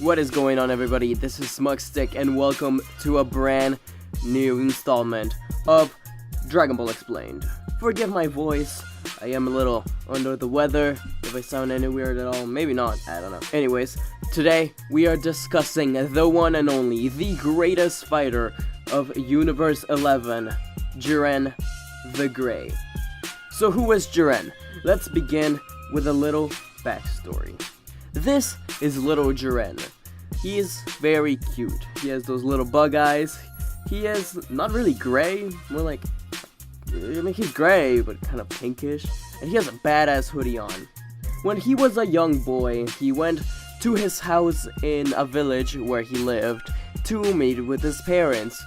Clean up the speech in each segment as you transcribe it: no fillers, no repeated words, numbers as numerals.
What is going on, everybody? This is Smugstick and welcome to a brand new installment of Dragon Ball Explained. Forgive my voice, I am a little under the weather. If I sound any weird at all, maybe not, I don't know. Anyways, today we are discussing the one and only, the greatest fighter of Universe 11, Jiren The Gray. So who is Jiren? Let's begin with a little backstory. This is little Jiren. He is very cute. He has those little bug eyes. He is not really gray, more like, he's gray, but kind of pinkish. And he has a badass hoodie on. When he was a young boy, he went to his house in a village where he lived to meet with his parents.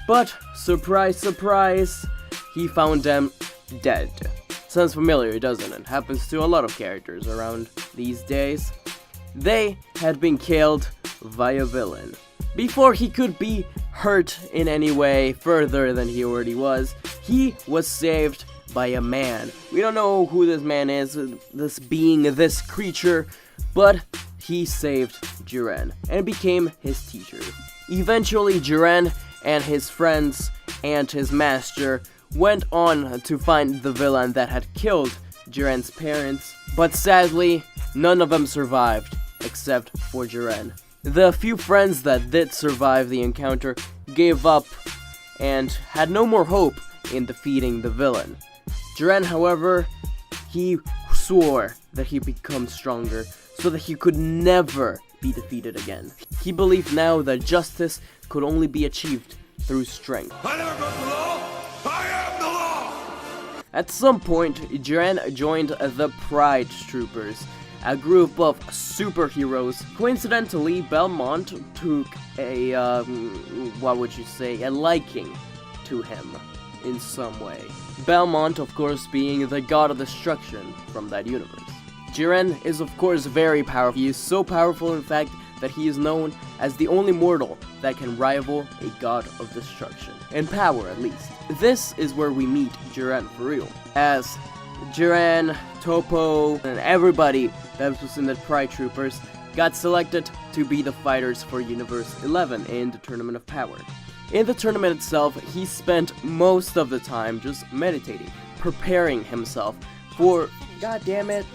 But, surprise, surprise, he found them dead. Sounds familiar, doesn't it? Happens to a lot of characters around these days. They had been killed by a villain. Before he could be hurt in any way further than he already was, he was saved by a man. We don't know who this man is, this being, this creature, but he saved Jiren and became his teacher. Eventually, Jiren and his friends and his master went on to find the villain that had killed Jiren's parents, but sadly, none of them survived, except for Jiren. The few friends that did survive the encounter gave up and had no more hope in defeating the villain. Jiren, however, he swore that he'd become stronger so that he could never be defeated again. He believed now that justice could only be achieved through strength. I never broke the law! I am the law! At some point, Jiren joined the Pride Troopers, a group of superheroes. Coincidentally, Belmont took a, a liking to him in some way. Belmont, of course, being the god of destruction from that universe. Jiren is, of course, very powerful. He is so powerful, in fact, that he is known as the only mortal that can rival a god of destruction. In power, at least. This is where we meet Jiren for real. As Jiren, Topo, and everybody that was in the Pride Troopers got selected to be the fighters for Universe 11 in the Tournament of Power. In the tournament itself, he spent most of the time just meditating, preparing himself for... God damn it.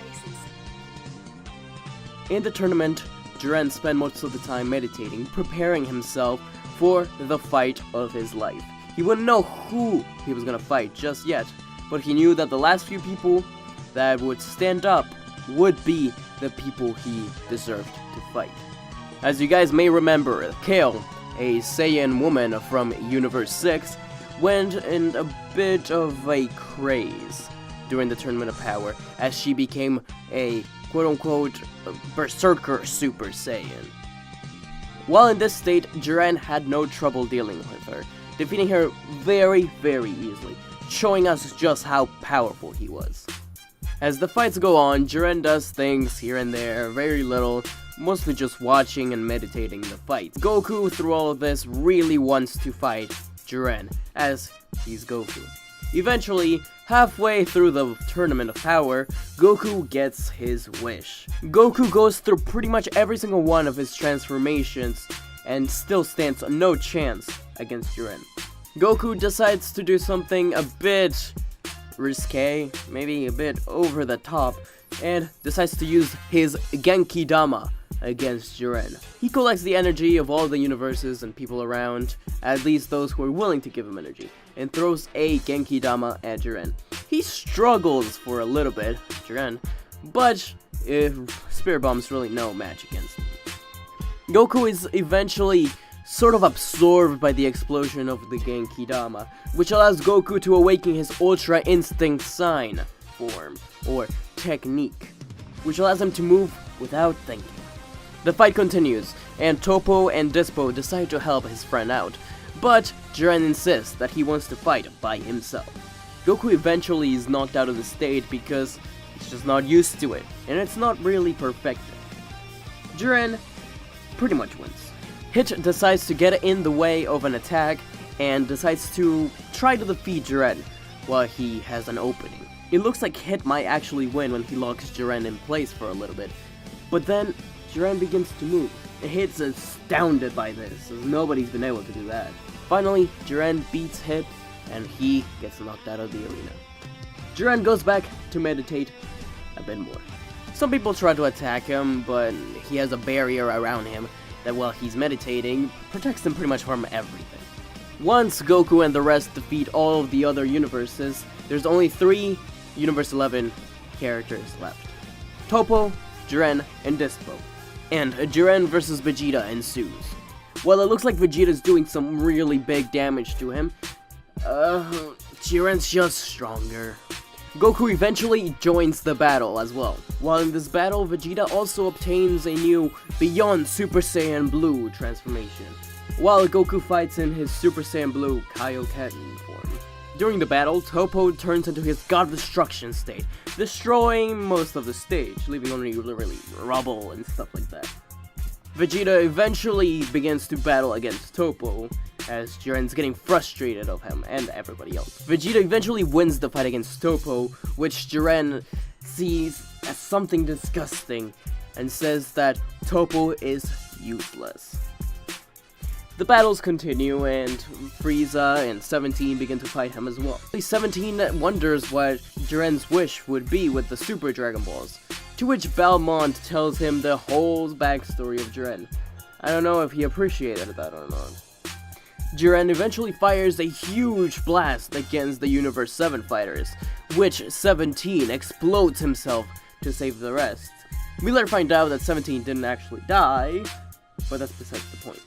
In the tournament, Jiren spent most of the time meditating, preparing himself for the fight of his life. He wouldn't know who he was gonna fight just yet, but he knew that the last few people that would stand up would be the people he deserved to fight. As you guys may remember, Kale, a Saiyan woman from Universe 6, went in a bit of a craze during the Tournament of Power as she became a quote-unquote berserker Super Saiyan. While in this state, Jiren had no trouble dealing with her, defeating her very, very easily, showing us just how powerful he was. As the fights go on, Jiren does things here and there, very little, mostly just watching and meditating the fights. Goku, through all of this, really wants to fight Jiren, as he's Goku. Eventually, halfway through the Tournament of Power, Goku gets his wish. Goku goes through pretty much every single one of his transformations, and still stands no chance against Jiren. Goku decides to do something a bit risque, maybe a bit over the top, and decides to use his Genki Dama against Jiren. He collects the energy of all the universes and people around, at least those who are willing to give him energy, and throws a Genki Dama at Jiren. He struggles for a little bit, Jiren, but Spirit Bomb's really no match against him. Goku is eventually sort of absorbed by the explosion of the Genki Dama, which allows Goku to awaken his Ultra Instinct Sign form, or technique, which allows him to move without thinking. The fight continues, and Topo and Dispo decide to help his friend out, but Jiren insists that he wants to fight by himself. Goku eventually is knocked out of the state because he's just not used to it, and it's not really perfected. Jiren pretty much wins. Hit decides to get in the way of an attack and decides to try to defeat Jiren while he has an opening. It looks like Hit might actually win when he locks Jiren in place for a little bit, but then Jiren begins to move, Hit's astounded by this, as nobody's been able to do that. Finally, Jiren beats Hit, and he gets knocked out of the arena. Jiren goes back to meditate a bit more. Some people try to attack him, but he has a barrier around him that while he's meditating, protects him pretty much from everything. Once Goku and the rest defeat all of the other universes, there's only 3 Universe 11 characters left. Toppo, Jiren, and Dispo. And Jiren versus Vegeta ensues. While it looks like Vegeta's doing some really big damage to him, Jiren's just stronger. Goku eventually joins the battle as well. While in this battle, Vegeta also obtains a new Beyond Super Saiyan Blue transformation, while Goku fights in his Super Saiyan Blue Kaioken form. During the battle, Toppo turns into his God Destruction state, destroying most of the stage, leaving only literally rubble and stuff like that. Vegeta eventually begins to battle against Toppo, as Jiren's getting frustrated of him and everybody else. Vegeta eventually wins the fight against Toppo, which Jiren sees as something disgusting, and says that Toppo is useless. The battles continue, and Frieza and 17 begin to fight him as well. 17 wonders what Jiren's wish would be with the Super Dragon Balls, to which Belmont tells him the whole backstory of Jiren. I don't know if he appreciated that or not. Jiren eventually fires a huge blast against the Universe 7 fighters, which 17 explodes himself to save the rest. We later find out that 17 didn't actually die, but that's besides the point.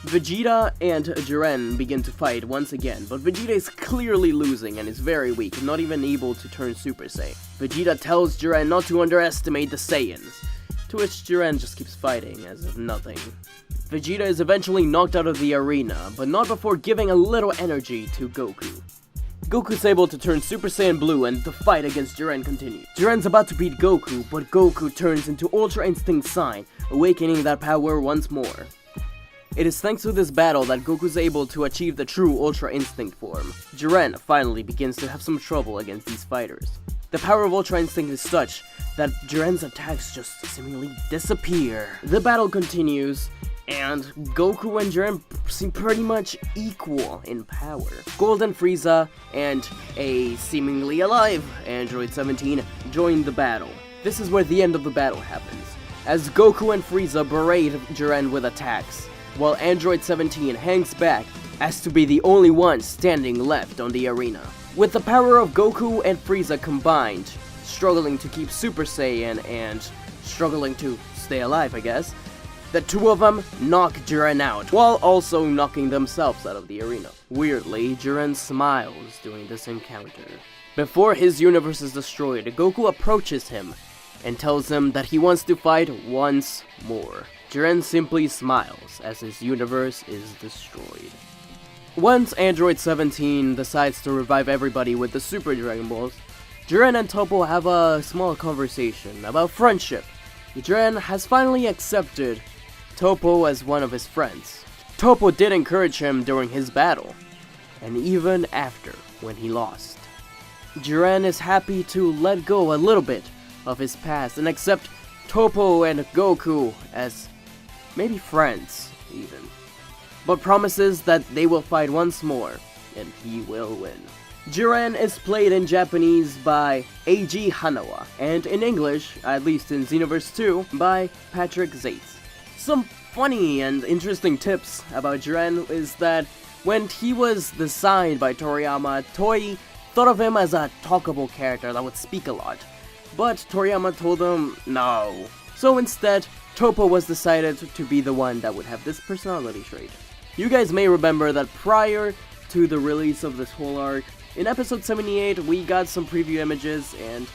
Vegeta and Jiren begin to fight once again, but Vegeta is clearly losing and is very weak, not even able to turn Super Saiyan. Vegeta tells Jiren not to underestimate the Saiyans, to which Jiren just keeps fighting as if nothing. Vegeta is eventually knocked out of the arena, but not before giving a little energy to Goku. Goku's able to turn Super Saiyan Blue and the fight against Jiren continues. Jiren's about to beat Goku, but Goku turns into Ultra Instinct Sign, awakening that power once more. It is thanks to this battle that Goku's able to achieve the true Ultra Instinct form. Jiren finally begins to have some trouble against these fighters. The power of Ultra Instinct is such that Jiren's attacks just seemingly disappear. The battle continues, and Goku and Jiren seem pretty much equal in power. Golden Frieza and a seemingly alive Android 17 join the battle. This is where the end of the battle happens, as Goku and Frieza berate Jiren with attacks, while Android 17 hangs back as to be the only one standing left on the arena. With the power of Goku and Frieza combined, struggling to keep Super Saiyan and struggling to stay alive, I guess, the two of them knock Jiren out, while also knocking themselves out of the arena. Weirdly, Jiren smiles during this encounter. Before his universe is destroyed, Goku approaches him and tells him that he wants to fight once more. Jiren simply smiles as his universe is destroyed. Once Android 17 decides to revive everybody with the Super Dragon Balls, Jiren and Toppo have a small conversation about friendship. Jiren has finally accepted Toppo as one of his friends. Toppo did encourage him during his battle, and even after when he lost. Jiren is happy to let go a little bit of his past and accept Toppo and Goku as maybe friends, even. But promises that they will fight once more, and he will win. Jiren is played in Japanese by Eiji Hanawa, and in English, at least in Xenoverse 2, by Patrick Zates. Some funny and interesting tips about Jiren is that when he was designed by Toriyama, Toei thought of him as a talkable character that would speak a lot. But Toriyama told him no. So instead, Toppo was decided to be the one that would have this personality trait. You guys may remember that prior to the release of this whole arc, in episode 78 we got some preview images, and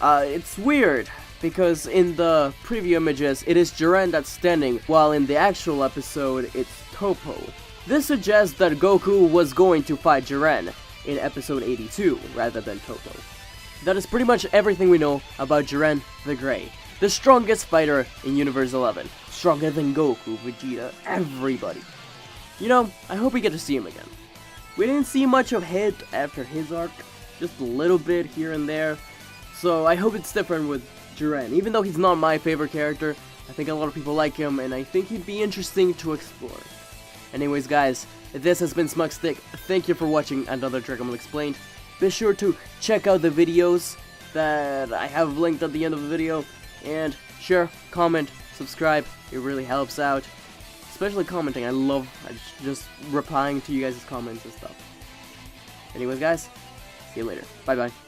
it's weird because in the preview images it is Jiren that's standing, while in the actual episode it's Toppo. This suggests that Goku was going to fight Jiren in episode 82 rather than Toppo. That is pretty much everything we know about Jiren the Gray, the strongest fighter in Universe 11. Stronger than Goku, Vegeta, everybody. You know, I hope we get to see him again. We didn't see much of Hit after his arc, just a little bit here and there, so I hope it's different with Jiren. Even though he's not my favorite character, I think a lot of people like him, and I think he'd be interesting to explore. Anyways, guys, this has been Smugstick. Thank you for watching another Dragon Ball Explained. Be sure to check out the videos that I have linked at the end of the video, and share, comment, subscribe. It really helps out, especially commenting. I love just replying to you guys' comments and stuff. Anyways, guys, see you later. Bye bye.